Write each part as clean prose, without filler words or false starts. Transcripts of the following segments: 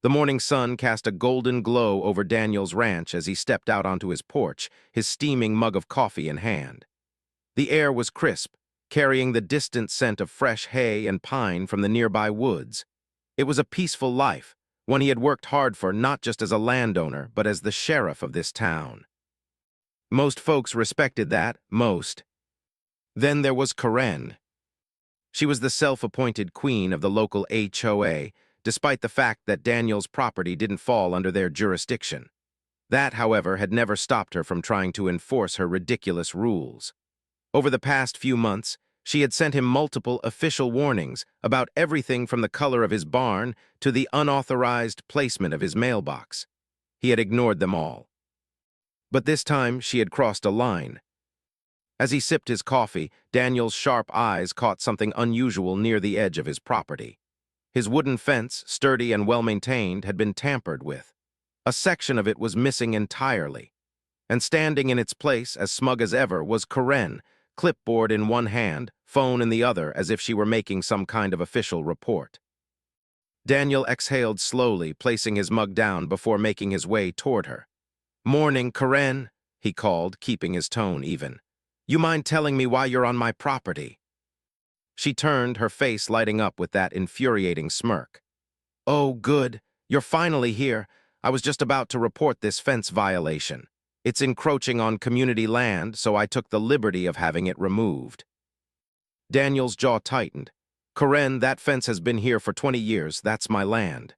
The morning sun cast a golden glow over Daniel's ranch as he stepped out onto his porch, his steaming mug of coffee in hand. The air was crisp, carrying the distant scent of fresh hay and pine from the nearby woods. It was a peaceful life, one he had worked hard for not just as a landowner, but as the sheriff of this town. Most folks respected that, most. Then there was Karen. She was the self-appointed queen of the local HOA, despite the fact that Daniel's property didn't fall under their jurisdiction. That, however, had never stopped her from trying to enforce her ridiculous rules. Over the past few months, she had sent him multiple official warnings about everything from the color of his barn to the unauthorized placement of his mailbox. He had ignored them all. But this time, she had crossed a line. As he sipped his coffee, Daniel's sharp eyes caught something unusual near the edge of his property. His wooden fence, sturdy and well-maintained, had been tampered with. A section of it was missing entirely. And standing in its place, as smug as ever, was Karen, clipboard in one hand, phone in the other, as if she were making some kind of official report. Daniel exhaled slowly, placing his mug down before making his way toward her. "Morning, Karen," he called, keeping his tone even. "You mind telling me why you're on my property?" She turned, her face lighting up with that infuriating smirk. "Oh, good. You're finally here. I was just about to report this fence violation. It's encroaching on community land, so I took the liberty of having it removed." Daniel's jaw tightened. "Karen, that fence has been here for 20 years. That's my land."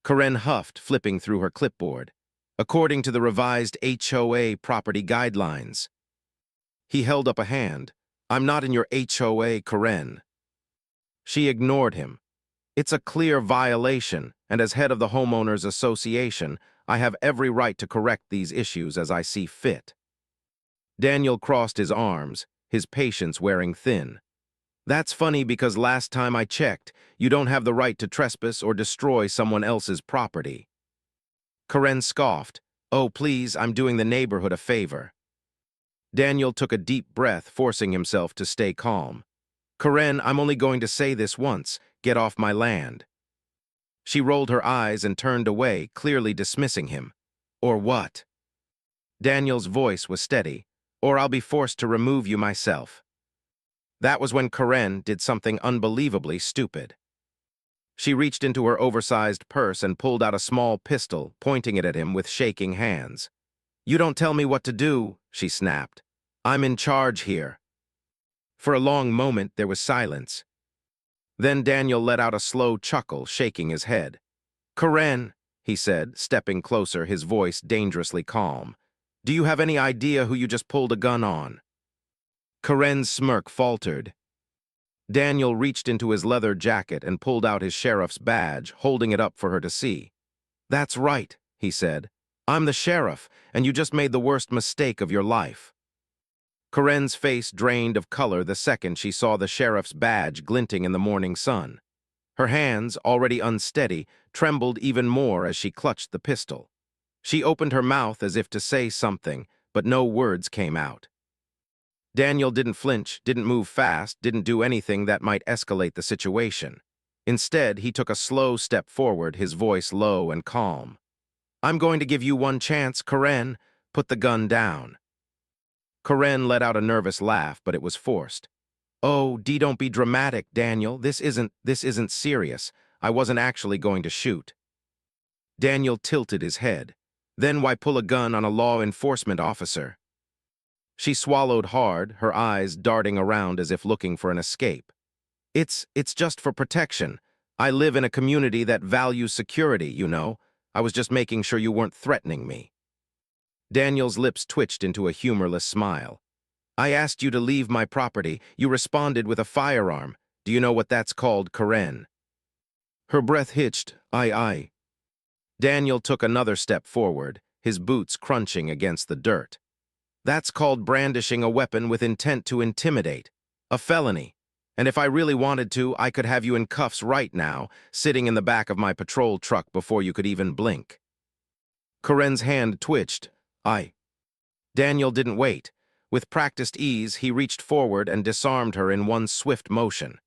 Karen huffed, flipping through her clipboard. "According to the revised HOA property guidelines." He held up a hand. "I'm not in your HOA, Karen." She ignored him. "It's a clear violation, and as head of the Homeowners Association, I have every right to correct these issues as I see fit." Daniel crossed his arms, his patience wearing thin. "That's funny because last time I checked, you don't have the right to trespass or destroy someone else's property." Karen scoffed. "Oh, please, I'm doing the neighborhood a favor." Daniel took a deep breath, forcing himself to stay calm. "Karen, I'm only going to say this once. Get off my land." She rolled her eyes and turned away, clearly dismissing him. "Or what?" Daniel's voice was steady. "Or I'll be forced to remove you myself." That was when Karen did something unbelievably stupid. She reached into her oversized purse and pulled out a small pistol, pointing it at him with shaking hands. "You don't tell me what to do," she snapped. "I'm in charge here." For a long moment, there was silence. Then Daniel let out a slow chuckle, shaking his head. "Karen," he said, stepping closer, his voice dangerously calm, "do you have any idea who you just pulled a gun on?" Karen's smirk faltered. Daniel reached into his leather jacket and pulled out his sheriff's badge, holding it up for her to see. "That's right," he said. "I'm the sheriff, and you just made the worst mistake of your life." Karen's face drained of color the second she saw the sheriff's badge glinting in the morning sun. Her hands, already unsteady, trembled even more as she clutched the pistol. She opened her mouth as if to say something, but no words came out. Daniel didn't flinch, didn't move fast, didn't do anything that might escalate the situation. Instead, he took a slow step forward, his voice low and calm. "I'm going to give you one chance, Karen. Put the gun down." Karen let out a nervous laugh, but it was forced. "Oh, don't be dramatic, Daniel. This isn't serious. I wasn't actually going to shoot." Daniel tilted his head. "Then why pull a gun on a law enforcement officer?" She swallowed hard, her eyes darting around as if looking for an escape. It's just for protection. I live in a community that values security, you know. I was just making sure you weren't threatening me." Daniel's lips twitched into a humorless smile. "I asked you to leave my property. You responded with a firearm. Do you know what that's called, Karen?" Her breath hitched. "Aye." Daniel took another step forward, his boots crunching against the dirt. "That's called brandishing a weapon with intent to intimidate. A felony. And if I really wanted to, I could have you in cuffs right now, sitting in the back of my patrol truck before you could even blink." Karen's hand twitched. "Aye." Daniel didn't wait. With practiced ease, he reached forward and disarmed her in one swift motion.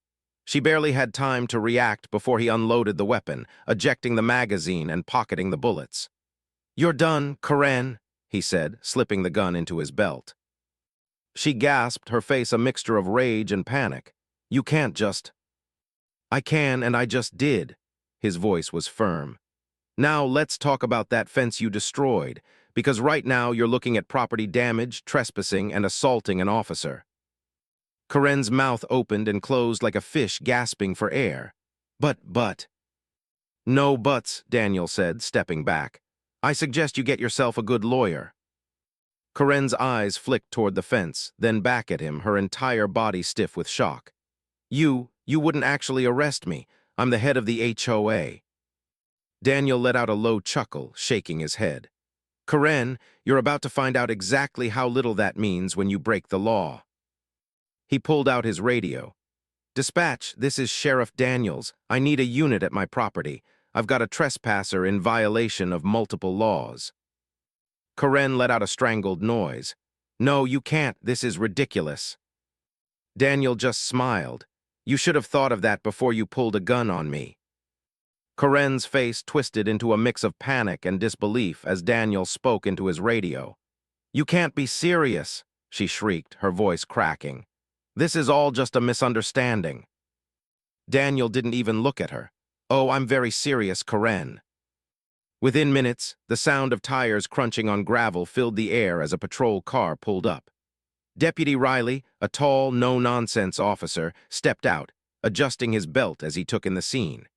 She barely had time to react before he unloaded the weapon, ejecting the magazine and pocketing the bullets. "You're done, Karen," he said, slipping the gun into his belt. She gasped, her face a mixture of rage and panic. "You can't just—" "I can, and I just did." His voice was firm. "Now let's talk about that fence you destroyed, because right now you're looking at property damage, trespassing, and assaulting an officer." Karen's mouth opened and closed like a fish gasping for air. But... "No buts," Daniel said, stepping back. "I suggest you get yourself a good lawyer." Karen's eyes flicked toward the fence, then back at him, her entire body stiff with shock. You wouldn't actually arrest me. I'm the head of the HOA." Daniel let out a low chuckle, shaking his head. "Karen, you're about to find out exactly how little that means when you break the law." He pulled out his radio. "Dispatch, this is Sheriff Daniels. I need a unit at my property. I've got a trespasser in violation of multiple laws." Karen let out a strangled noise. "No, you can't. This is ridiculous." Daniel just smiled. "You should have thought of that before you pulled a gun on me." Karen's face twisted into a mix of panic and disbelief as Daniel spoke into his radio. "You can't be serious," she shrieked, her voice cracking. "This is all just a misunderstanding." Daniel didn't even look at her. "Oh, I'm very serious, Karen." Within minutes, the sound of tires crunching on gravel filled the air as a patrol car pulled up. Deputy Riley, a tall, no-nonsense officer, stepped out, adjusting his belt as he took in the scene.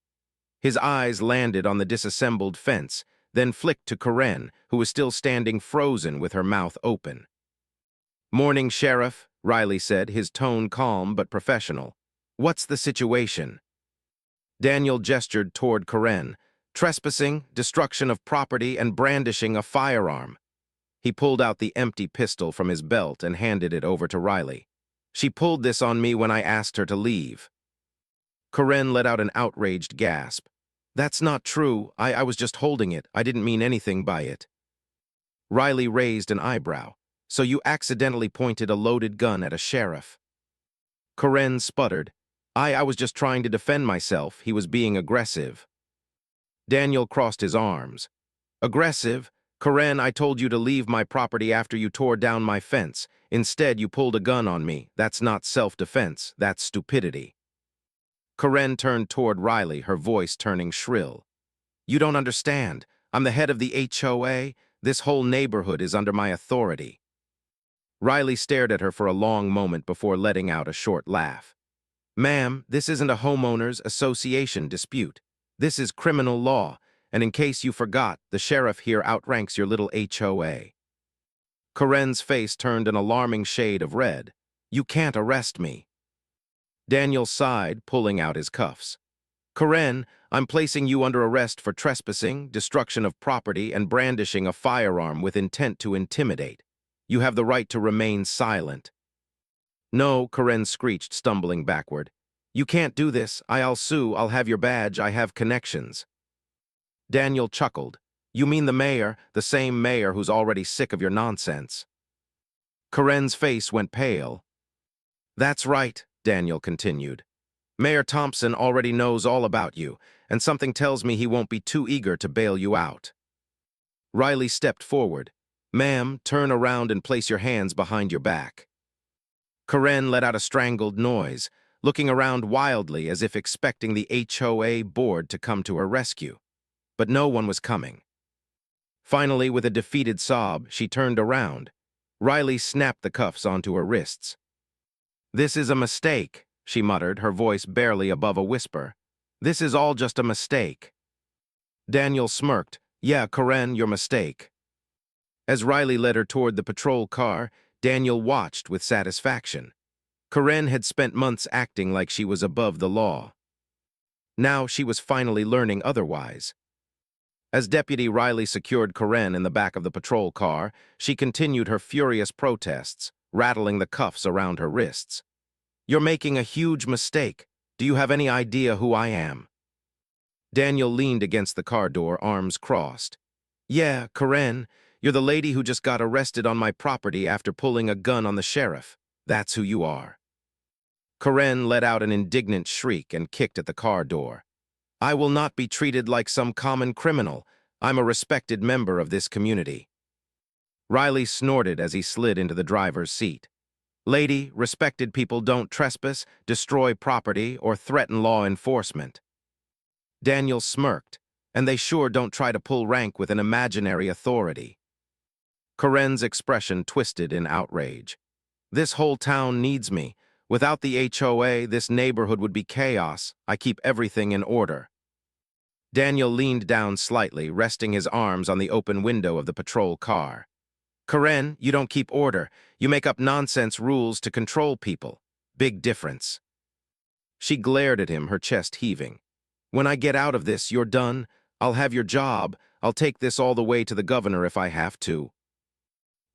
His eyes landed on the disassembled fence, then flicked to Karen, who was still standing frozen with her mouth open. "Morning, Sheriff," Riley said, his tone calm but professional. "What's the situation?" Daniel gestured toward Karen. "Trespassing, destruction of property, and brandishing a firearm." He pulled out the empty pistol from his belt and handed it over to Riley. "She pulled this on me when I asked her to leave." Karen let out an outraged gasp. "That's not true. I was just holding it. I didn't mean anything by it." Riley raised an eyebrow. "So you accidentally pointed a loaded gun at a sheriff?" Karen sputtered. I was just trying to defend myself. He was being aggressive." Daniel crossed his arms. "Aggressive? Karen, I told you to leave my property after you tore down my fence. Instead, you pulled a gun on me. That's not self-defense. That's stupidity." Karen turned toward Riley, her voice turning shrill. "You don't understand. I'm the head of the HOA. This whole neighborhood is under my authority." Riley stared at her for a long moment before letting out a short laugh. "Ma'am, this isn't a homeowners association dispute. This is criminal law, and in case you forgot, the sheriff here outranks your little HOA." Karen's face turned an alarming shade of red. "You can't arrest me." Daniel sighed, pulling out his cuffs. "Karen, I'm placing you under arrest for trespassing, destruction of property, and brandishing a firearm with intent to intimidate. You have the right to remain silent." "No," Karen screeched, stumbling backward. "You can't do this. I'll sue. I'll have your badge. I have connections." Daniel chuckled. "You mean the mayor, the same mayor who's already sick of your nonsense?" Karen's face went pale. "That's right," Daniel continued. "Mayor Thompson already knows all about you, and something tells me he won't be too eager to bail you out." Riley stepped forward. "Ma'am, turn around and place your hands behind your back." Karen let out a strangled noise, looking around wildly as if expecting the HOA board to come to her rescue. But no one was coming. Finally, with a defeated sob, she turned around. Riley snapped the cuffs onto her wrists. "This is a mistake," she muttered, her voice barely above a whisper. "This is all just a mistake." Daniel smirked. "Yeah, Karen, your mistake." As Riley led her toward the patrol car, Daniel watched with satisfaction. Karen had spent months acting like she was above the law. Now she was finally learning otherwise. As Deputy Riley secured Karen in the back of the patrol car, she continued her furious protests, rattling the cuffs around her wrists. "You're making a huge mistake. Do you have any idea who I am?" Daniel leaned against the car door, arms crossed. "Yeah, Karen, you're the lady who just got arrested on my property after pulling a gun on the sheriff. That's who you are." Karen let out an indignant shriek and kicked at the car door. I will not be treated like some common criminal. I'm a respected member of this community. Riley snorted as he slid into the driver's seat. Lady, respected people don't trespass, destroy property, or threaten law enforcement. Daniel smirked, and they sure don't try to pull rank with an imaginary authority. Karen's expression twisted in outrage. This whole town needs me. Without the HOA, this neighborhood would be chaos. I keep everything in order. Daniel leaned down slightly, resting his arms on the open window of the patrol car. Karen, you don't keep order. You make up nonsense rules to control people. Big difference. She glared at him, her chest heaving. When I get out of this, you're done. I'll have your job. I'll take this all the way to the governor if I have to.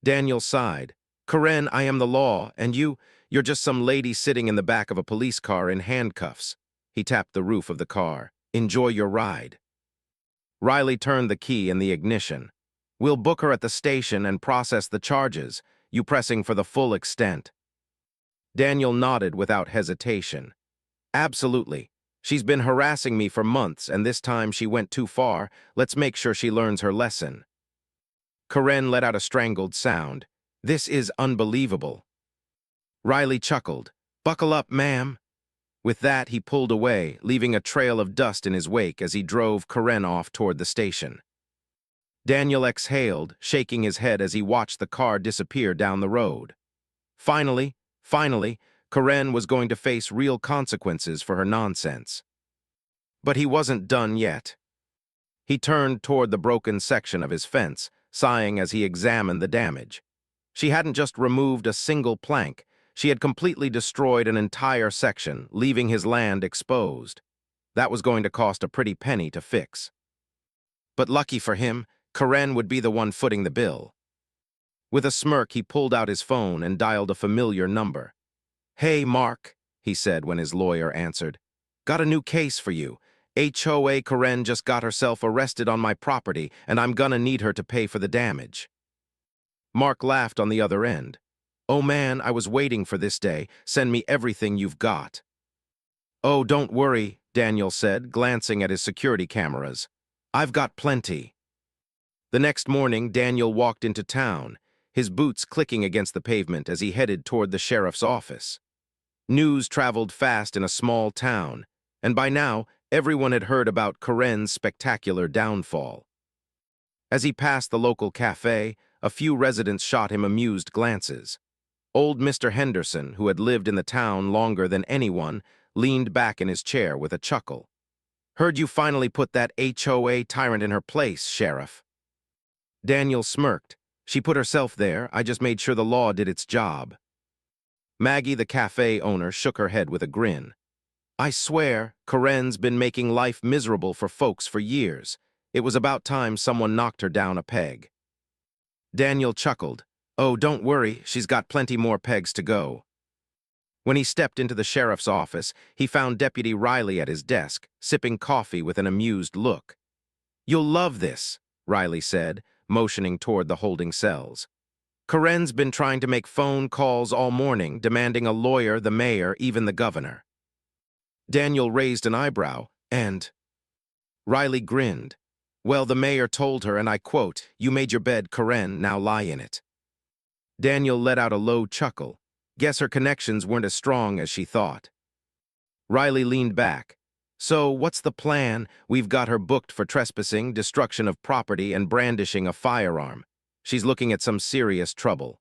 Daniel sighed. Karen, I am the law, and you're just some lady sitting in the back of a police car in handcuffs. He tapped the roof of the car. Enjoy your ride. Riley turned the key in the ignition. We'll book her at the station and process the charges, you pressing for the full extent. Daniel nodded without hesitation. Absolutely. She's been harassing me for months, and this time she went too far. Let's make sure she learns her lesson. Karen let out a strangled sound. This is unbelievable. Riley chuckled. Buckle up, ma'am. With that, he pulled away, leaving a trail of dust in his wake as he drove Karen off toward the station. Daniel exhaled, shaking his head as he watched the car disappear down the road. Finally, Karen was going to face real consequences for her nonsense. But he wasn't done yet. He turned toward the broken section of his fence, sighing as he examined the damage. She hadn't just removed a single plank, she had completely destroyed an entire section, leaving his land exposed. That was going to cost a pretty penny to fix. But lucky for him, Karen would be the one footing the bill. With a smirk, he pulled out his phone and dialed a familiar number. Hey, Mark, he said when his lawyer answered. Got a new case for you. HOA Karen just got herself arrested on my property, and I'm gonna need her to pay for the damage. Mark laughed on the other end. Oh man, I was waiting for this day. Send me everything you've got. Oh, don't worry, Daniel said, glancing at his security cameras. I've got plenty. The next morning, Daniel walked into town, his boots clicking against the pavement as he headed toward the sheriff's office. News traveled fast in a small town, and by now, everyone had heard about Karen's spectacular downfall. As he passed the local cafe, a few residents shot him amused glances. Old Mr. Henderson, who had lived in the town longer than anyone, leaned back in his chair with a chuckle. Heard you finally put that HOA tyrant in her place, Sheriff. Daniel smirked. She put herself there, I just made sure the law did its job. Maggie, the cafe owner, shook her head with a grin. I swear, Karen's been making life miserable for folks for years. It was about time someone knocked her down a peg. Daniel chuckled. Oh, don't worry, she's got plenty more pegs to go. When he stepped into the sheriff's office, he found Deputy Riley at his desk, sipping coffee with an amused look. You'll love this, Riley said, motioning toward the holding cells. Karen's been trying to make phone calls all morning, demanding a lawyer, the mayor, even the governor. Daniel raised an eyebrow, and Riley grinned. Well, the mayor told her, and I quote, you made your bed, Karen, now lie in it. Daniel let out a low chuckle. Guess her connections weren't as strong as she thought. Riley leaned back. So, what's the plan? We've got her booked for trespassing, destruction of property, and brandishing a firearm. She's looking at some serious trouble.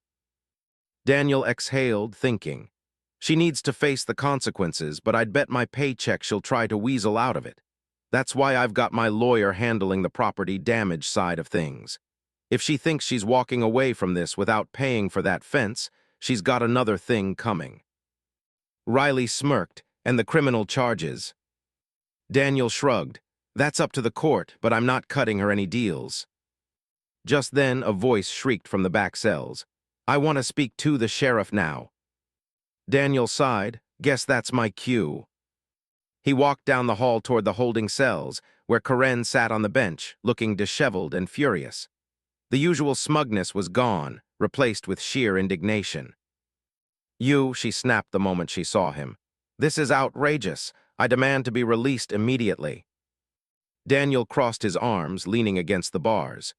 Daniel exhaled, thinking. She needs to face the consequences, but I'd bet my paycheck she'll try to weasel out of it. That's why I've got my lawyer handling the property damage side of things. If she thinks she's walking away from this without paying for that fence, she's got another thing coming. Riley smirked, and the criminal charges. Daniel shrugged. That's up to the court, but I'm not cutting her any deals. Just then, a voice shrieked from the back cells. I want to speak to the sheriff now. Daniel sighed. Guess that's my cue. He walked down the hall toward the holding cells, where Karen sat on the bench, looking disheveled and furious. The usual smugness was gone, replaced with sheer indignation. You, she snapped the moment she saw him. This is outrageous. I demand to be released immediately. Daniel crossed his arms, leaning against the bars.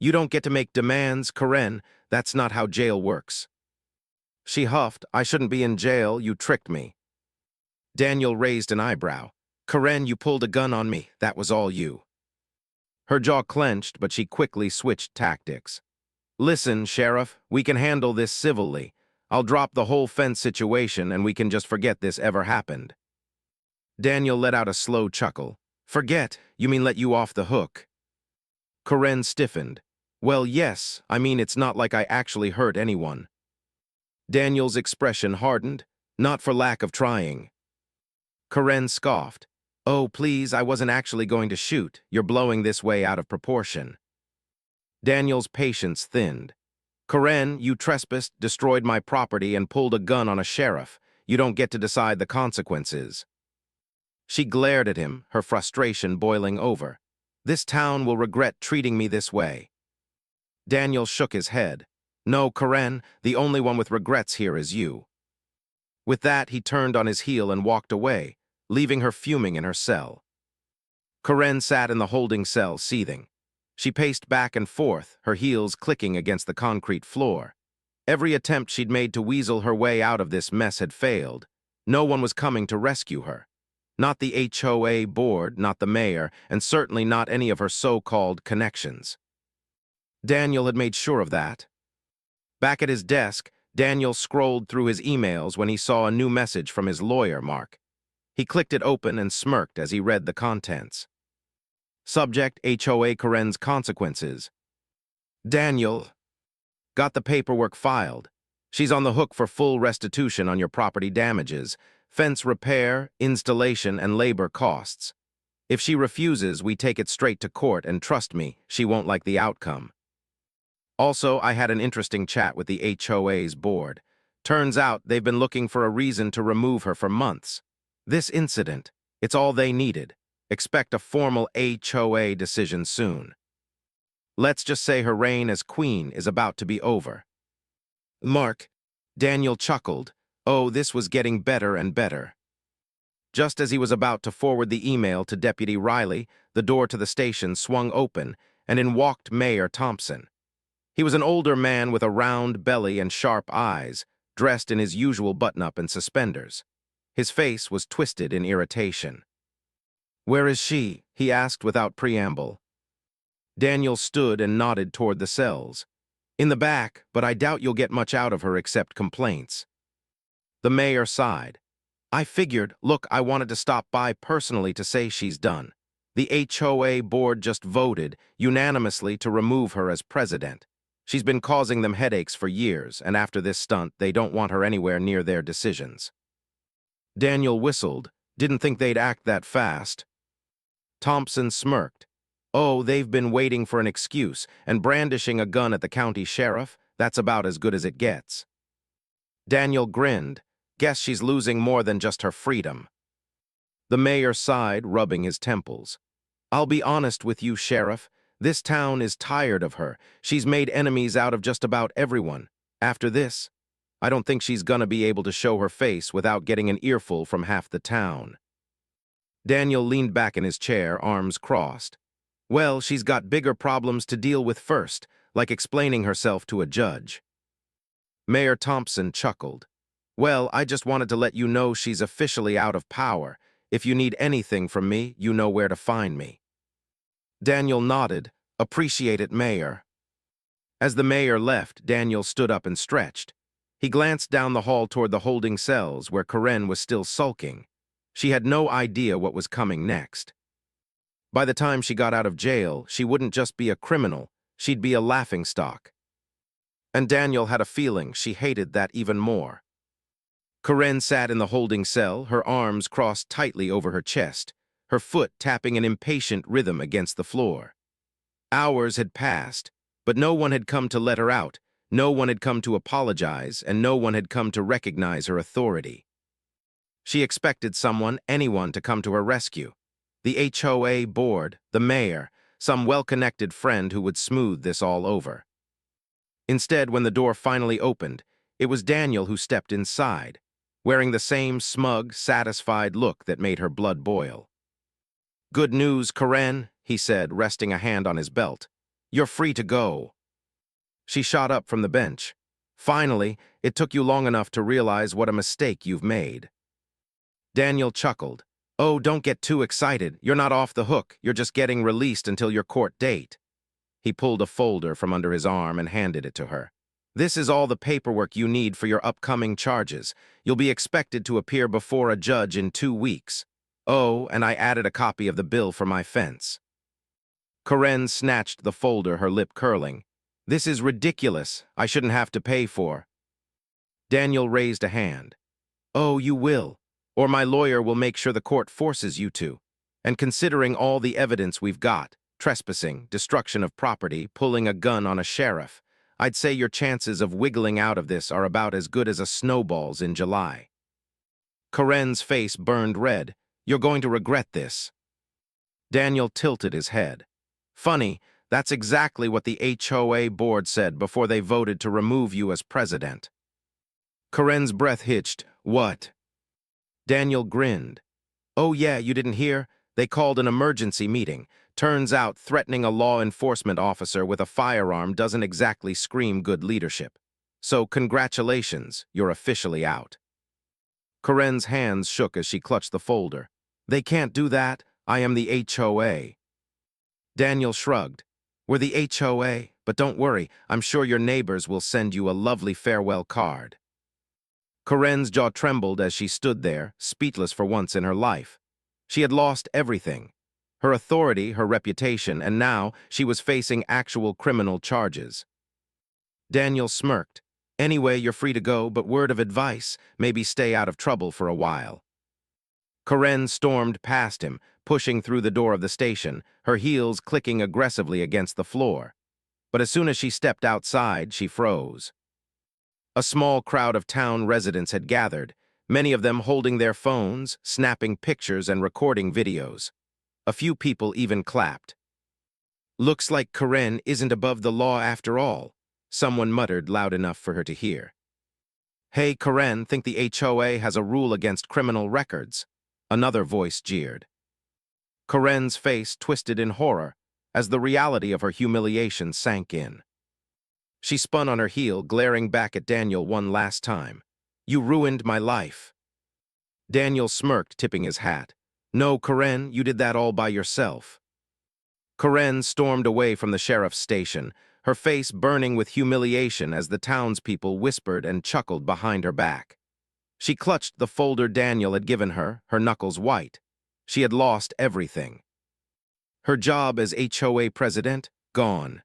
You don't get to make demands, Karen. That's not how jail works. She huffed. I shouldn't be in jail. You tricked me. Daniel raised an eyebrow. Karen, you pulled a gun on me. That was all you. Her jaw clenched, but she quickly switched tactics. Listen, Sheriff, we can handle this civilly. I'll drop the whole fence situation and we can just forget this ever happened. Daniel let out a slow chuckle. Forget? You mean let you off the hook? Karen stiffened. Well, yes, I mean it's not like I actually hurt anyone. Daniel's expression hardened, not for lack of trying. Karen scoffed. Oh, please, I wasn't actually going to shoot. You're blowing this way out of proportion. Daniel's patience thinned. Karen, you trespassed, destroyed my property, and pulled a gun on a sheriff. You don't get to decide the consequences. She glared at him, her frustration boiling over. This town will regret treating me this way. Daniel shook his head. No, Karen, the only one with regrets here is you. With that, he turned on his heel and walked away, leaving her fuming in her cell. Karen sat in the holding cell, seething. She paced back and forth, her heels clicking against the concrete floor. Every attempt she'd made to weasel her way out of this mess had failed. No one was coming to rescue her. Not the HOA board, not the mayor, and certainly not any of her so-called connections. Daniel had made sure of that. Back at his desk, Daniel scrolled through his emails when he saw a new message from his lawyer, Mark. He clicked it open and smirked as he read the contents. Subject, HOA Karen's consequences. Daniel. Got the paperwork filed. She's on the hook for full restitution on your property damages, fence repair, installation, and labor costs. If she refuses, we take it straight to court, and trust me, she won't like the outcome. Also, I had an interesting chat with the HOA's board. Turns out they've been looking for a reason to remove her for months. This incident, it's all they needed. Expect a formal HOA decision soon. Let's just say her reign as queen is about to be over. Mark, Daniel chuckled. Oh, this was getting better and better. Just as he was about to forward the email to Deputy Riley, the door to the station swung open, and in walked Mayor Thompson. He was an older man with a round belly and sharp eyes, dressed in his usual button-up and suspenders. His face was twisted in irritation. Where is she? He asked without preamble. Daniel stood and nodded toward the cells. In the back, but I doubt you'll get much out of her except complaints. The mayor sighed. I figured, look, I wanted to stop by personally to say she's done. The HOA board just voted unanimously to remove her as president. She's been causing them headaches for years, and after this stunt, they don't want her anywhere near their decisions. Daniel whistled. Didn't think they'd act that fast. Thompson smirked. Oh, they've been waiting for an excuse, and brandishing a gun at the county sheriff, that's about as good as it gets. Daniel grinned. Guess she's losing more than just her freedom. The mayor sighed, rubbing his temples. I'll be honest with you, Sheriff. This town is tired of her. She's made enemies out of just about everyone. After this, I don't think she's gonna be able to show her face without getting an earful from half the town. Daniel leaned back in his chair, arms crossed. Well, she's got bigger problems to deal with first, like explaining herself to a judge. Mayor Thompson chuckled. Well, I just wanted to let you know she's officially out of power. If you need anything from me, you know where to find me. Daniel nodded. Appreciate it, Mayor. As the mayor left, Daniel stood up and stretched. He glanced down the hall toward the holding cells where Karen was still sulking. She had no idea what was coming next. By the time she got out of jail, she wouldn't just be a criminal, she'd be a laughingstock. And Daniel had a feeling she hated that even more. Karen sat in the holding cell, her arms crossed tightly over her chest, her foot tapping an impatient rhythm against the floor. Hours had passed, but no one had come to let her out, no one had come to apologize, and no one had come to recognize her authority. She expected someone, anyone, to come to her rescue. The HOA board, the mayor, some well-connected friend who would smooth this all over. Instead, when the door finally opened, it was Daniel who stepped inside. wearing the same smug, satisfied look that made her blood boil. "Good news, Karen," he said, resting a hand on his belt. "You're free to go." She shot up from the bench. "Finally, it took you long enough to realize what a mistake you've made." Daniel chuckled. "Oh, don't get too excited. You're not off the hook. You're just getting released until your court date." He pulled a folder from under his arm and handed it to her. "This is all the paperwork you need for your upcoming charges. You'll be expected to appear before a judge in 2 weeks. Oh, and I added a copy of the bill for my fence." Karen snatched the folder, her lip curling. "This is ridiculous. I shouldn't have to pay for." Daniel raised a hand. "Oh, you will. Or my lawyer will make sure the court forces you to. And considering all the evidence we've got, trespassing, destruction of property, pulling a gun on a sheriff, I'd say your chances of wiggling out of this are about as good as a snowball's in July." Karen's face burned red. "You're going to regret this." Daniel tilted his head. "Funny, that's exactly what the HOA board said before they voted to remove you as president." Karen's breath hitched. "What?" Daniel grinned. "Oh yeah, you didn't hear? They called an emergency meeting. Turns out threatening a law enforcement officer with a firearm doesn't exactly scream good leadership. So congratulations, you're officially out." Karen's hands shook as she clutched the folder. "They can't do that. I am the HOA." Daniel shrugged. "We're the HOA, but don't worry, I'm sure your neighbors will send you a lovely farewell card." Karen's jaw trembled as she stood there, speechless for once in her life. She had lost everything. Her authority, her reputation, and now she was facing actual criminal charges. Daniel smirked. "Anyway, you're free to go, but word of advice, maybe stay out of trouble for a while." Karen stormed past him, pushing through the door of the station, her heels clicking aggressively against the floor. But as soon as she stepped outside, she froze. A small crowd of town residents had gathered, many of them holding their phones, snapping pictures and recording videos. A few people even clapped. "Looks like Karen isn't above the law after all," someone muttered loud enough for her to hear. "Hey, Karen, think the HOA has a rule against criminal records?" Another voice jeered. Karen's face twisted in horror as the reality of her humiliation sank in. She spun on her heel, glaring back at Daniel one last time. "You ruined my life." Daniel smirked, tipping his hat. "No, Karen, you did that all by yourself." Karen stormed away from the sheriff's station, her face burning with humiliation as the townspeople whispered and chuckled behind her back. She clutched the folder Daniel had given her, her knuckles white. She had lost everything. Her job as HOA president, gone.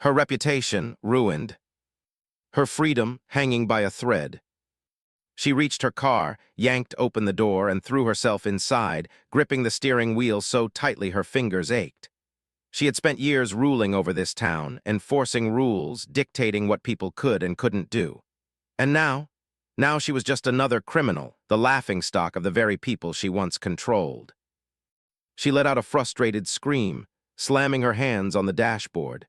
Her reputation, ruined. Her freedom, hanging by a thread. She reached her car, yanked open the door, and threw herself inside, gripping the steering wheel so tightly her fingers ached. She had spent years ruling over this town, enforcing rules, dictating what people could and couldn't do. And now she was just another criminal, the laughingstock of the very people she once controlled. She let out a frustrated scream, slamming her hands on the dashboard.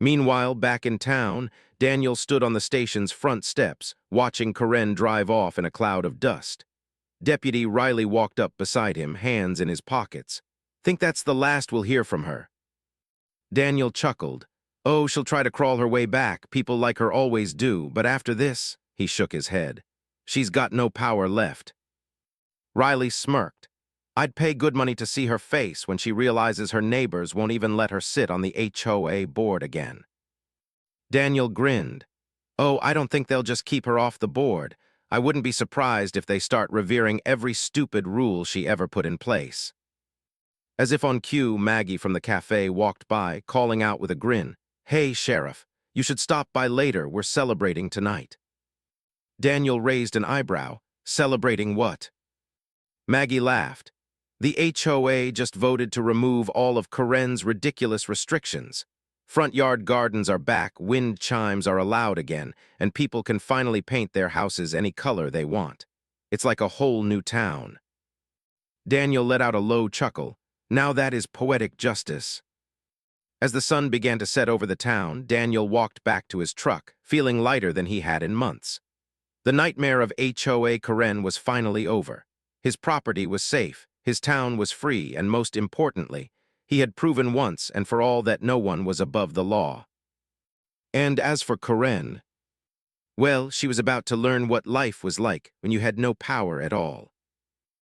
Meanwhile, back in town, Daniel stood on the station's front steps, watching Karen drive off in a cloud of dust. Deputy Riley walked up beside him, hands in his pockets. "Think that's the last we'll hear from her." Daniel chuckled. "Oh, she'll try to crawl her way back. People like her always do, but after this," he shook his head, "she's got no power left." Riley smirked. "I'd pay good money to see her face when she realizes her neighbors won't even let her sit on the HOA board again." Daniel grinned. "Oh, I don't think they'll just keep her off the board. I wouldn't be surprised if they start revering every stupid rule she ever put in place." As if on cue, Maggie from the cafe walked by, calling out with a grin, "Hey, Sheriff, you should stop by later. We're celebrating tonight." Daniel raised an eyebrow. "Celebrating what?" Maggie laughed. "The HOA just voted to remove all of Karen's ridiculous restrictions. Front yard gardens are back, wind chimes are allowed again, and people can finally paint their houses any color they want. It's like a whole new town." Daniel let out a low chuckle. "Now that is poetic justice." As the sun began to set over the town, Daniel walked back to his truck, feeling lighter than he had in months. The nightmare of HOA Karen was finally over. His property was safe, his town was free, and most importantly, he had proven once and for all that no one was above the law. And as for Karen, well, she was about to learn what life was like when you had no power at all.